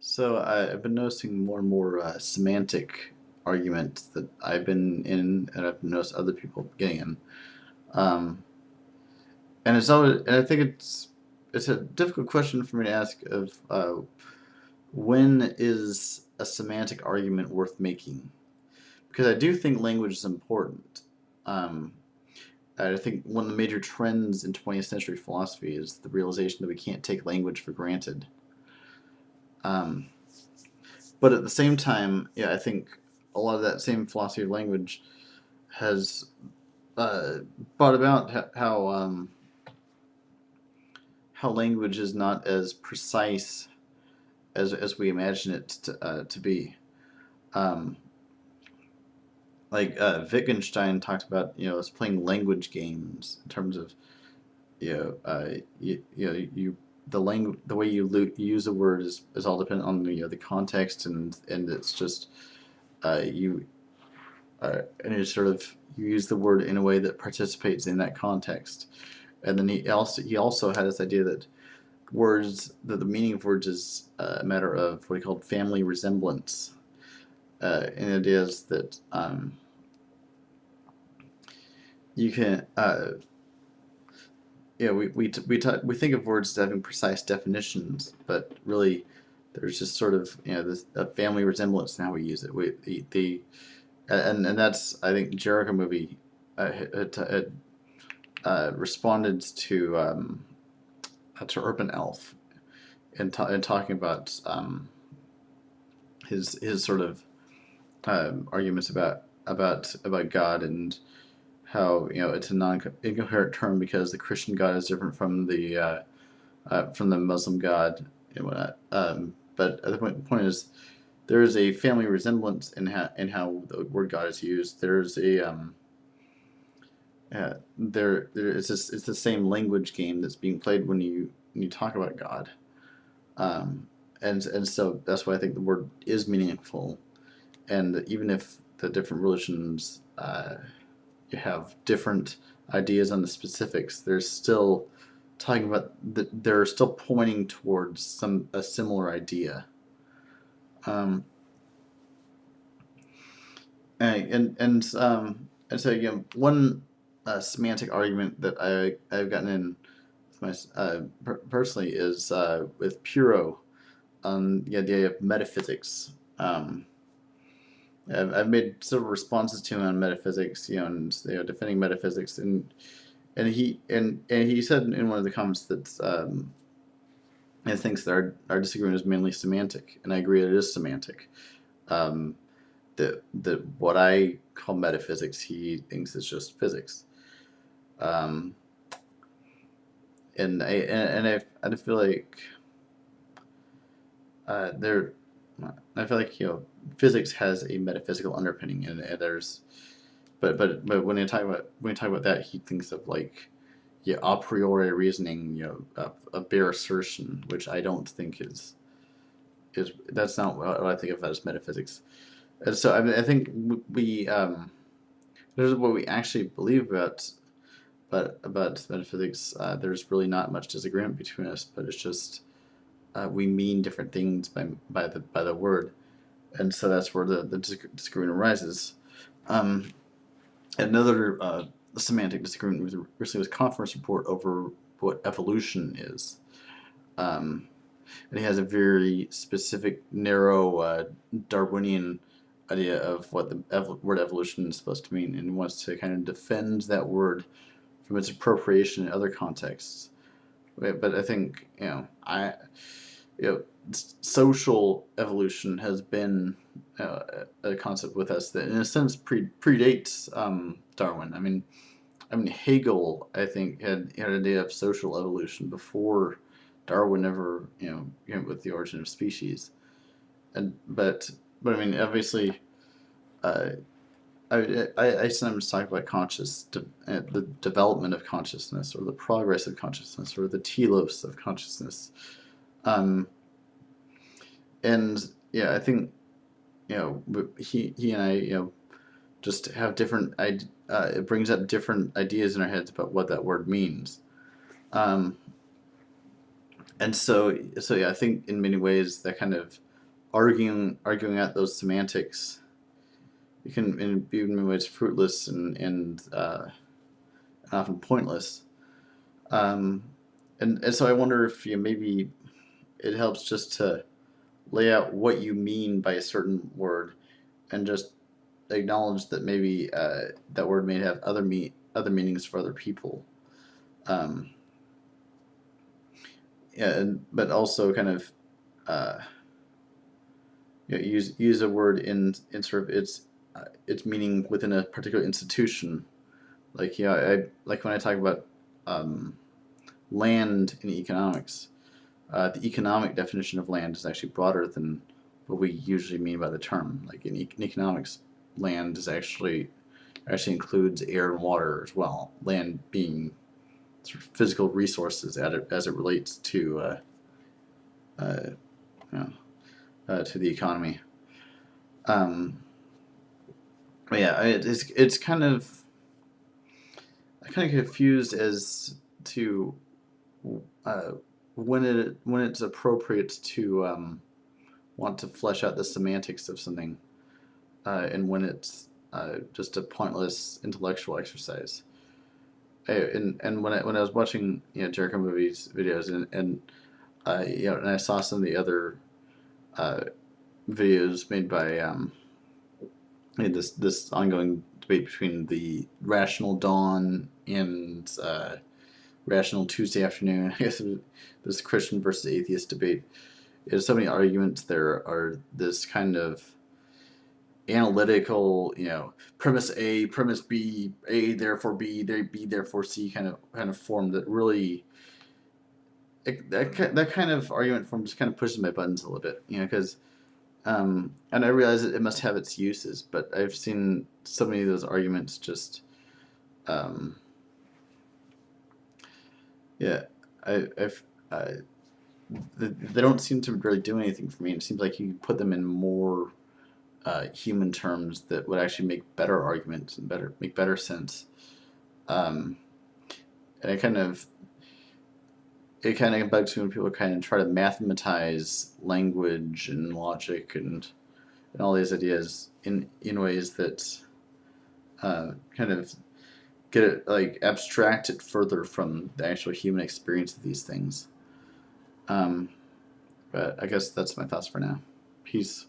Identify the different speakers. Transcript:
Speaker 1: So I've been noticing more and more semantic arguments that I've been in, and I've noticed other people getting in. Um, and it's always, and I think it's a difficult question for me to ask of when is a semantic argument worth making? Because I do think language is important. Um, I think one of the major trends in 20th century philosophy is the realization that we can't take language for granted. Um, But at the same time, yeah, I think a lot of that same philosophy of language has uh, brought about how language is not as precise as we imagine it to be. Um, Wittgenstein talked about us playing language games in terms of you the way you use a word is all dependent on the context and it's just you and you use the word in a way that participates in that context. And then he also had this idea that the meaning of words is a matter of what he called family resemblance. And it is that you can we think of words as having precise definitions, but really there's just sort of this a family resemblance in how we use it. And that's I think Jericho movie responded to Urban Elf in talking about his sort of arguments about God and how it's a incoherent term because the Christian God is different from the Muslim God and whatnot. But the point is there is a family resemblance in how the word God is used. There's a it's the same language game that's being played when you talk about God. Um, and so that's why I think the word is meaningful. And even if the different religions you have different ideas on the specifics, there's still talking about they're still pointing towards a similar idea. Um, and so again, one semantic argument that I've gotten in with personally is with Puro on the idea of metaphysics. I've made several responses to him on metaphysics, and defending metaphysics, and he said in one of the comments that he thinks that our disagreement is mainly semantic, and I agree it is semantic. Um, that what I call metaphysics, he thinks is just physics. Um, and I feel like there, I feel like physics has a metaphysical underpinning, and there's, but when you talk about that, he thinks of like a priori reasoning, a bare assertion, which I don't think is that's not what I think of as metaphysics. And so I think we this is what we actually believe about metaphysics. There's really not much disagreement between us, but it's just we mean different things by the word, and so that's where the disagreement arises. Um, Another semantic disagreement recently was a conference report over what evolution is. Um, and he has a very specific, narrow Darwinian idea of what the word evolution is supposed to mean, and wants to kind of defend that word from its appropriation in other contexts. But I think social evolution has been a concept with us that, in a sense, predates Darwin. I mean Hegel, I think, had an idea of social evolution before Darwin ever, came with the origin of species. And but I mean, obviously, uh, I sometimes talk about the development of consciousness, or the progress of consciousness, or the telos of consciousness. Um, and yeah, I think he and I just have different. It brings up different ideas in our heads about what that word means. Um, and so yeah, I think in many ways that kind of arguing out those semantics, it can be in many ways fruitless and often pointless. Um, and so I wonder if maybe it helps just to lay out what you mean by a certain word and just acknowledge that maybe that word may have other meanings for other people. Um, yeah, but also kind of uh, use a word in sort of its meaning within a particular institution. Like I like when I talk about um, land in economics. The economic definition of land is actually broader than what we usually mean by the term. Like in economics, land is actually includes air and water as well. Land being sort of physical resources as it relates uh, you know, to the economy. Um, but yeah, it's kind of I'm kind of confused as to uh, when it's appropriate to want to flesh out the semantics of something, and when it's just a pointless intellectual exercise. And when I was watching Jericho movies videos and I saw some of the other uh, videos made by this ongoing debate between the Rational Dawn and Rational Tuesday Afternoon. I guess this Christian versus atheist debate. There's so many arguments there are this kind of analytical, premise A, premise B, A therefore B, B therefore C kind of form that really that kind of argument form just kind of pushes my buttons a little bit, because and I realize it must have its uses, but I've seen so many of those arguments just um, yeah, I've they don't seem to really do anything for me. It seems like you put them in more human terms that would actually make better arguments and make better sense. Um, and it kind of bugs me when people kind of try to mathematize language and logic and all these ideas in ways that kind of get it like abstract it further from the actual human experience of these things. Um, but I guess that's my thoughts for now. Peace.